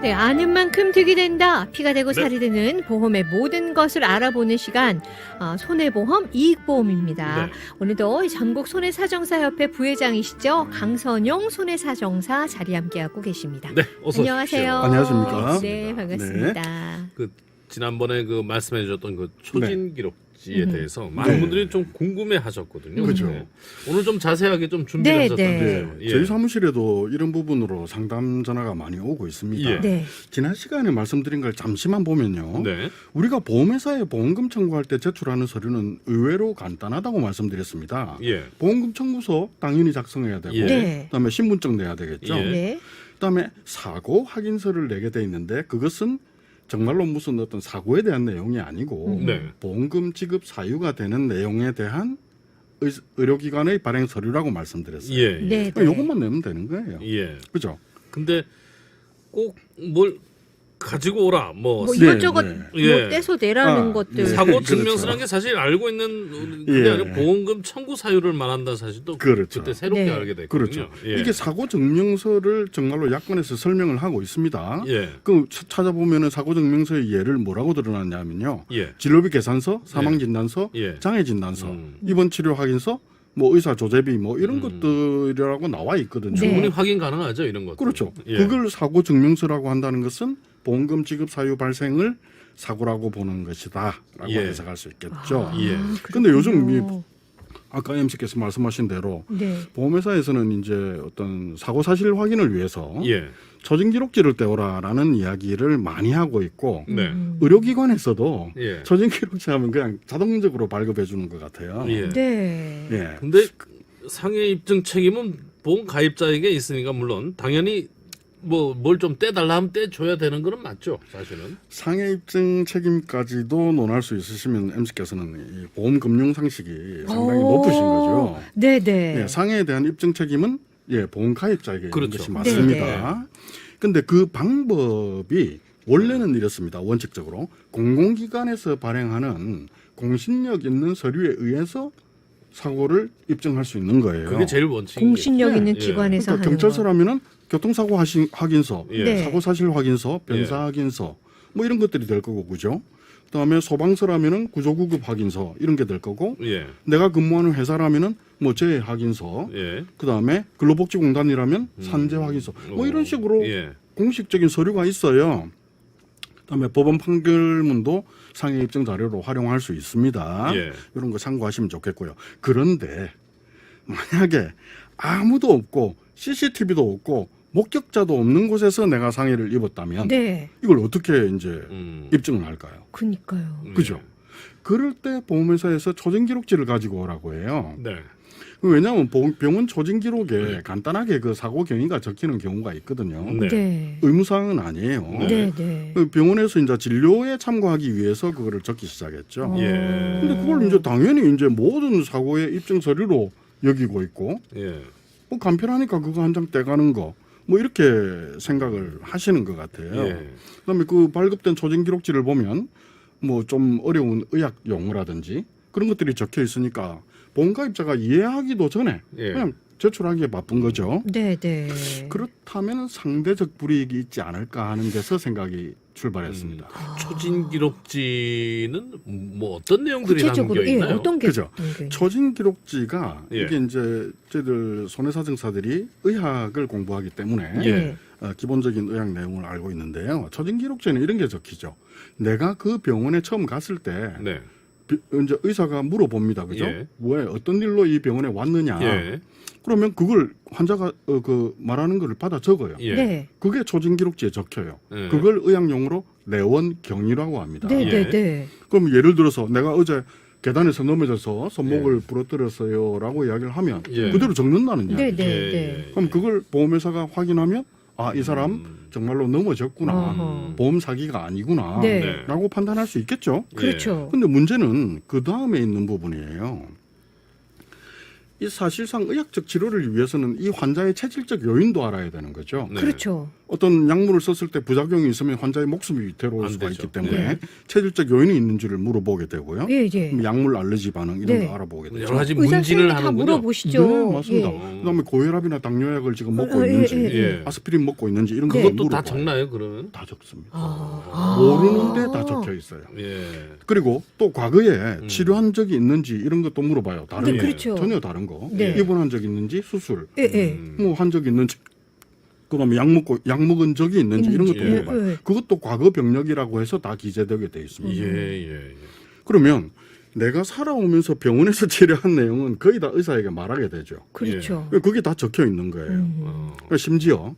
네, 아는 만큼 득이 된다. 피가 되고 네. 살이 되는 보험의 모든 것을 알아보는 시간, 손해보험 이익보험입니다. 네. 오늘도 이 전국 손해사정사협회 부회장이시죠? 강선용 손해사정사 자리 함께하고 계십니다. 네, 어서 안녕하세요. 오십시오. 안녕하십니까? 네, 반갑습니다. 그 지난번에 그 말씀해 주셨던 그 초진 기록지에 대해서 많은 네. 분들이 좀 궁금해 하셨거든요. 그죠. 네. 오늘 좀 자세하게 좀 준비를 네, 하셨다면서요. 네. 예. 저희 사무실에도 이런 부분으로 상담 전화가 많이 오고 있습니다. 예. 네. 지난 시간에 말씀드린 걸 잠시만 보면요. 네. 우리가 보험회사에 보험금 청구할 때 제출하는 서류는 의외로 간단하다고 말씀드렸습니다. 예. 보험금 청구서 당연히 작성해야 되고 예. 네. 그다음에 신분증 내야 되겠죠. 예. 네. 그다음에 사고 확인서를 내게 돼 있는데 그것은 정말로 무슨 어떤 사고에 대한 내용이 아니고 네. 보험금 지급 사유가 되는 내용에 대한 의료기관의 발행 서류라고 말씀드렸어요. 예. 네. 이것만 내면 되는 거예요. 예. 그죠? 근데 꼭 뭘 가지고 오라 뭐 뭐 네, 이것저것 네. 뭐 예. 떼서 내라는 아, 것들. 네. 사고 그렇죠. 증명서라는 게 사실 알고 있는 그게 예. 아니라 보험금 청구 사유를 말한다 사실 또 그렇죠. 그때 새롭게 네. 알게 됐거든요. 그렇죠. 예. 이게 사고 증명서를 정말로 약관에서 설명을 하고 있습니다. 예. 그 찾아보면은 사고 증명서의 예를 뭐라고 드러났냐면요. 예. 진료비 계산서, 사망 진단서, 예. 장애 진단서, 음. 입원 치료 확인서, 뭐 의사 조제비 뭐 이런 것들이라고 나와 있거든요. 네. 충분히 확인 가능하죠 이런 것들. 그렇죠. 예. 그걸 사고 증명서라고 한다는 것은 보험금 지급 사유 발생을 사고라고 보는 것이다라고 예. 해석할 수 있겠죠. 예. 근데 요즘 그렇군요. 아까 MC께서 말씀하신 대로 네. 보험회사에서는 이제 어떤 사고 사실 확인을 위해서 예. 처진 기록지를 떼오라라는 이야기를 많이 하고 있고 네. 의료기관에서도 예. 처진 기록지 하면 그냥 자동적으로 발급해 주는 것 같아요. 예. 네. 예. 근데 상해 입증 책임은 보험 가입자에게 있으니까 물론 당연히 뭐 뭘 좀 떼달라 하면 떼줘야 되는 거는 맞죠 사실은. 상해 입증 책임까지도 논할 수 있으시면 MC께서는 이 보험 금융 상식이 상당히 높으신 거죠. 네네. 예, 상해에 대한 입증 책임은 보험 가입자에게 그렇죠. 있는 것이 맞습니다. 네네. 근데 그 방법이 원래는 이렇습니다. 원칙적으로 공공기관에서 발행하는 공신력 있는 서류에 의해서 사고를 입증할 수 있는 거예요. 그게 제일 원칙이에요. 공신력 예. 있는 예. 기관에서 그러니까 하는 경찰서라면은 교통사고 확인서, 예. 네. 사고 사실 확인서, 변사 확인서 뭐 이런 것들이 될 거고 그죠? 그다음에 소방서라면은 구조구급 확인서 이런 게 될 거고 예. 내가 근무하는 회사라면은 뭐 재해 확인서, 예. 그다음에 근로복지공단이라면 산재 확인서 뭐 이런 식으로 예. 공식적인 서류가 있어요. 그다음에 법원 판결문도 상해 입증 자료로 활용할 수 있습니다. 예. 이런 거 참고하시면 좋겠고요. 그런데 만약에 아무도 없고 CCTV도 없고 목격자도 없는 곳에서 내가 상해를 입었다면 네. 이걸 어떻게 이제 음. 입증을 할까요? 그니까요. 그죠? 그럴 때 보험회사에서 초진 기록지를 가지고 오라고 해요. 네. 왜냐하면 병원 초진 기록에 간단하게 그 사고 경위가 적히는 경우가 있거든요. 네. 네. 의무사항은 아니에요. 네. 네. 그 병원에서 이제 진료에 참고하기 위해서 그거를 적기 시작했죠. 예. 근데 그걸 이제 당연히 이제 모든 사고의 입증 서류로 여기고 있고 예. 뭐 간편하니까 그거 한 장 떼가는 거 뭐 이렇게 생각을 하시는 것 같아요. 예. 그다음에 그 발급된 초진 기록지를 보면 뭐 좀 어려운 의학 용어라든지 그런 것들이 적혀 있으니까 보험가입자가 이해하기도 전에 예. 그냥 제출하기에 바쁜 거죠. 네. 네. 그렇다면 상대적 불이익이 있지 않을까 하는 데서 생각이 출발했습니다. 초진 기록지는 뭐 어떤 내용들이 구체적으로 담겨 있나요? 어떤 게 그죠. 담겨 있나요? 초진 기록지가 예. 이게 이제 저희들 손해사정사들이 의학을 공부하기 때문에 예. 기본적인 의학 내용을 알고 있는데요. 초진 기록지에는 이런 게 적히죠. 내가 그 병원에 처음 갔을 때 네. 이제 의사가 물어봅니다. 그죠? 예. 왜 어떤 일로 이 병원에 왔느냐? 예. 그러면 그걸 환자가 그 말하는 거를 받아 적어요. 예. 네. 그게 초진 기록지에 적혀요. 예. 그걸 의학 용어로 내원경위라고 합니다. 네. 예. 네. 네. 그럼 예를 들어서 내가 어제 계단에서 넘어져서 손목을 부러뜨렸어요라고 이야기를 하면 예. 그대로 적는다는 네. 이야기죠. 네. 예. 네. 그럼 그걸 보험회사가 확인하면 아, 이 사람 정말로 넘어졌구나. 어허. 보험 사기가 아니구나. 네. 네. 라고 판단할 수 있겠죠. 그렇죠. 근데 문제는 그 다음에 있는 부분이에요. 이 사실상 의학적 치료를 위해서는 이 환자의 체질적 요인도 알아야 되는 거죠. 네. 그렇죠. 어떤 약물을 썼을 때 부작용이 있으면 환자의 목숨이 위태로울 안 수가 되죠. 있기 때문에 네. 체질적 요인이 있는지를 물어보게 되고요. 예, 예. 그럼 약물 알러지 반응 이런 네. 거 알아보게 되죠. 여러 가지 의사 문진을 선생님이 다 하는군요. 물어보시죠. 네, 맞습니다. 예. 그다음에 고혈압이나 당뇨약을 지금 먹고 예, 있는지, 예, 예. 예. 아스피린 먹고 있는지 이런 거 그것도 물어봐요. 다 적나요, 그러면? 다 적습니다. 아. 모르는데 다 적혀 있어요. 예. 그리고 또 과거에 치료한 적이 있는지 이런 것도 물어봐요. 다른 네, 거. 그렇죠. 전혀 다른 거. 네. 입원한 적 있는지 수술, 예, 예. 뭐 한 적이 있는지, 그다음에 약 먹은 적이 있는지 이런 것도 예. 물어봐요. 예. 그것도 과거 병력이라고 해서 다 기재되게 돼 있습니다. 예, 예, 예. 그러면 내가 살아오면서 병원에서 치료한 내용은 거의 다 의사에게 말하게 되죠. 그렇죠. 그게 다 적혀 있는 거예요. 어. 그러니까 심지어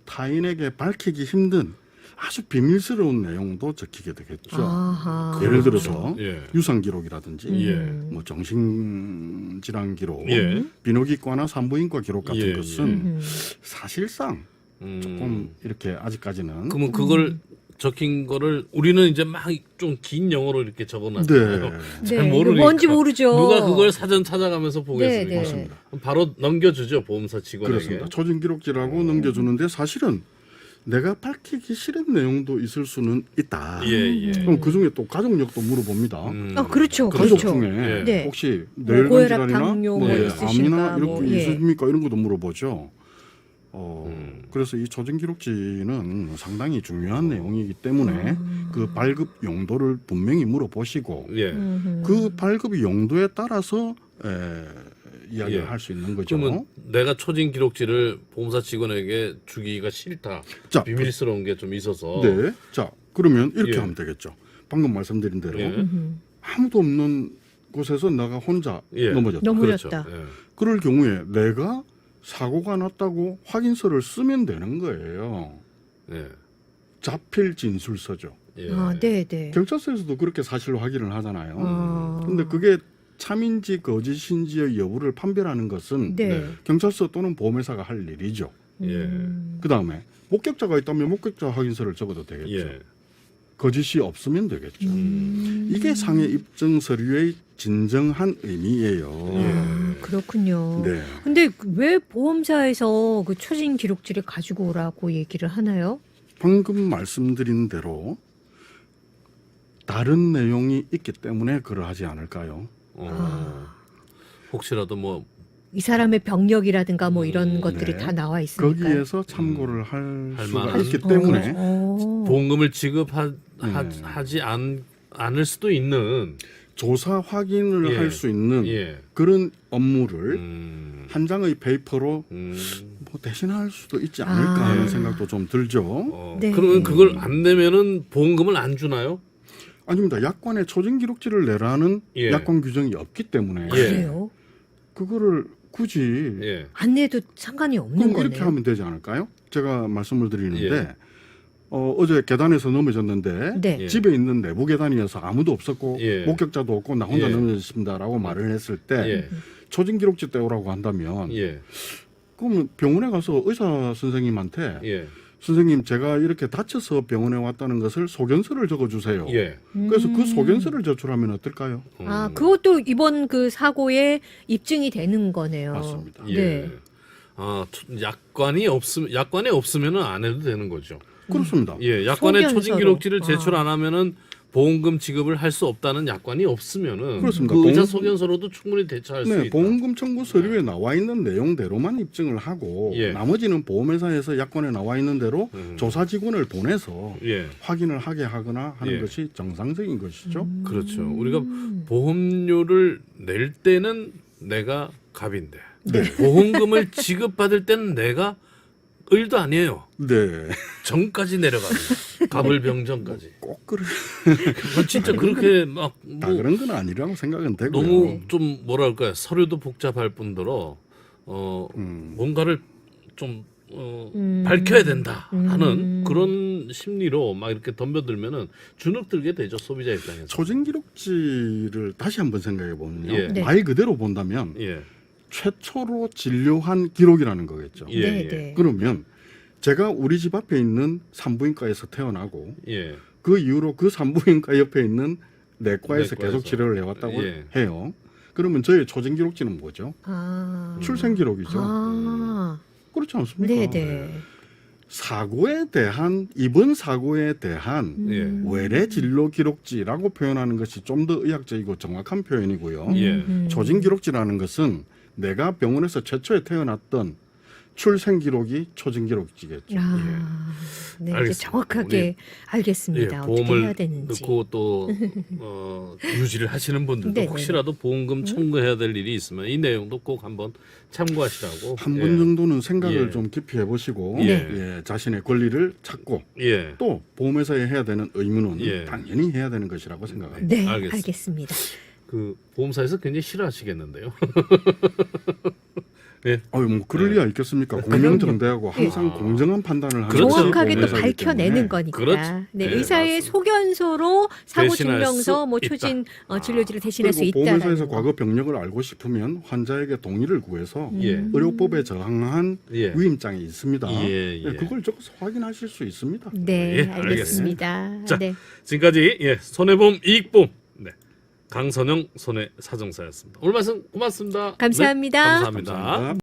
타인에게 밝히기 힘든 아주 비밀스러운 내용도 적히게 되겠죠. 아하. 예를 들어서 예. 유산 기록이라든지 예. 뭐 정신질환 기록, 예. 비뇨기과나 산부인과 기록 같은 예, 것은 음. 사실상 조금 이렇게 아직까지는 그러면 그걸 적힌 거를 우리는 이제 막 좀 긴 영어로 이렇게 적어놨잖아요. 네. 잘 네, 모르니까 뭔지 모르죠. 누가 그걸 사전 찾아가면서 보겠습니까? 네, 네. 맞습니다. 바로 넘겨주죠 보험사 직원에게. 그렇습니다. 초진 기록지라고 넘겨주는데 사실은 내가 밝히기 싫은 내용도 있을 수는 있다. 예, 예. 그럼 그 중에 또 가족력도 물어봅니다. 아, 그렇죠. 가족 그렇죠. 중에 예. 네. 혹시 뭐 뇌혈관 고혈압, 질환이나 당뇨 뭐 암이나 있으신가, 이런 뭐, 게 예. 있으십니까? 이런 것도 물어보죠. 그래서 이 초진 기록지는 상당히 중요한 내용이기 때문에 그 발급 용도를 분명히 물어보시고 예. 그 발급 용도에 따라서 이야기를 예. 할 수 있는 거죠. 그러면 내가 초진 기록지를 보험사 직원에게 주기가 싫다. 자, 비밀스러운 게 좀 있어서. 네. 자, 그러면 이렇게 예. 하면 되겠죠. 방금 말씀드린 대로 예. 아무도 없는 곳에서 내가 혼자 예. 넘어졌다. 넘어졌다. 그렇죠. 예. 그럴 경우에 내가 사고가 났다고 확인서를 쓰면 되는 거예요. 예. 자필 진술서죠. 예. 아, 네, 네. 경찰서에서도 그렇게 사실 확인을 하잖아요. 아. 근데 그게 참인지 거짓인지의 여부를 판별하는 것은 네. 네. 경찰서 또는 보험회사가 할 일이죠. 예. 그 다음에 목격자가 있다면 목격자 확인서를 적어도 되겠죠. 예. 거짓이 없으면 되겠죠. 음. 이게 상해 입증 서류의 진정한 의미예요. 아, 그렇군요. 네. 근데 왜 보험사에서 그 초진 기록지를 가지고 오라고 얘기를 하나요? 방금 말씀드린 대로 다른 내용이 있기 때문에 그러하지 않을까요? 혹시라도 뭐 이 사람의 병력이라든가 뭐 이런 것들이 네. 다 나와 있으니까. 거기에서 참고를 할 할 수가 만한? 있기 때문에 보험금을 지급하지 않을 수도 있는 조사 확인을 예. 할 수 있는 예. 그런 업무를 한 장의 페이퍼로 뭐 대신할 수도 있지 않을까 아. 하는 생각도 좀 들죠. 네. 그러면 그걸 안 내면은 보험금을 안 주나요? 아닙니다. 약관에 초진 기록지를 내라는 예. 약관 규정이 없기 때문에 예. 그래요? 그거를 굳이 예. 안 내도 상관이 없는 그럼 거네요. 이렇게 하면 되지 않을까요? 제가 말씀을 드리는데 예. 어제 계단에서 넘어졌는데 네. 예. 집에 있는 내부 계단이어서 아무도 없었고 예. 목격자도 없고 나 혼자 예. 넘어졌습니다라고 말을 했을 때 예. 초진 기록지 떼오라고 한다면 예. 그러면 병원에 가서 의사 선생님한테 예. 선생님 제가 이렇게 다쳐서 병원에 왔다는 것을 소견서를 적어주세요. 예. 그래서 그 소견서를 제출하면 어떨까요? 아, 그것도 이번 그 사고에 입증이 되는 거네요. 맞습니다. 예. 네. 아, 약관에 없으면은 안 해도 되는 거죠. 그렇습니다. 예, 약관에 소견서로. 초진 기록지를 제출 아. 안 하면은 보험금 지급을 할 수 없다는 약관이 없으면은 그렇습니다. 그 의사 보험- 소견서로도 충분히 대처할 수 네, 있다. 보험금 청구 서류에 나와 있는 내용대로만 입증을 하고 예. 나머지는 보험회사에서 약관에 나와 있는 대로 조사 직원을 보내서 예, 확인을 하게 하거나 하는 예. 것이 정상적인 것이죠. 그렇죠. 우리가 보험료를 낼 때는 내가 갑인데 보험금을 지급받을 때는 내가 을도 아니에요. 네, 정까지 내려가는 갑을 병정까지. 꼭 그런 진짜 그렇게 막 다 뭐 그런 건 아니라고 생각은 되고요. 너무 좀 뭐랄까요 서류도 복잡할 뿐더러 뭔가를 좀 밝혀야 된다 하는 그런 심리로 막 이렇게 덤벼들면은 주눅들게 되죠 소비자 입장에서. 초진 기록지를 다시 한번 생각해 보면요. 예. 네. 말 그대로 본다면 예, 최초로 진료한 기록이라는 거겠죠. 예, 네, 예. 네. 그러면 제가 우리 집 앞에 있는 산부인과에서 태어나고 예, 그 이후로 그 산부인과 옆에 있는 내과에서 내과에서. 계속 치료를 해왔다고 예. 해요. 그러면 저의 초진 기록지는 뭐죠? 아. 출생 기록이죠. 아. 그렇지 않습니까? 네네. 사고에 대한 입원 사고에 대한 예. 외래 진료 기록지라고 표현하는 것이 좀 더 의학적이고 정확한 표현이고요. 예. 초진 기록지라는 것은 내가 병원에서 최초에 태어났던 출생 기록이 초진 기록지겠죠. 아, 네, 이제 알겠습니다. 정확하게 알겠습니다. 어떻게 해야 보험을 되는지. 넣고 또 유지를 하시는 분들도 네네네. 혹시라도 보험금 청구해야 될 일이 있으면 이 내용도 꼭 한번 참고하시라고. 한 번 정도는 생각을 예. 좀 깊이 해보시고 예. 예, 자신의 권리를 찾고 예. 또 보험회사에 해야 되는 의무는 예. 당연히 해야 되는 것이라고 생각합니다. 네, 알겠습니다. 알겠습니다. 그 보험사에서 굉장히 싫어하시겠는데요. 예. 뭐 그럴 리가 있겠습니까? 공명정대하고 항상 공정한 판단을 하는 그렇죠. 정확하게 또 보험회사이기 밝혀내는 때문에. 거니까. 그렇죠. 네, 네, 의사의 맞습니다. 소견서로 사고 대신할 증명서, 수 뭐 있다. 초진 진료지를 대신할 수 그리고 있다라는 보험회사에서 거. 과거 병력을 알고 싶으면 환자에게 동의를 구해서 예. 의료법에 저항한 예. 위임장이 있습니다. 예, 예. 네, 그걸 적어서 확인하실 수 있습니다. 네, 예, 알겠습니다. 자, 네. 지금까지 손해보험 이익보험 강선영 손해사정사였습니다. 오늘 말씀 고맙습니다. 감사합니다. 네, 감사합니다. 감사합니다.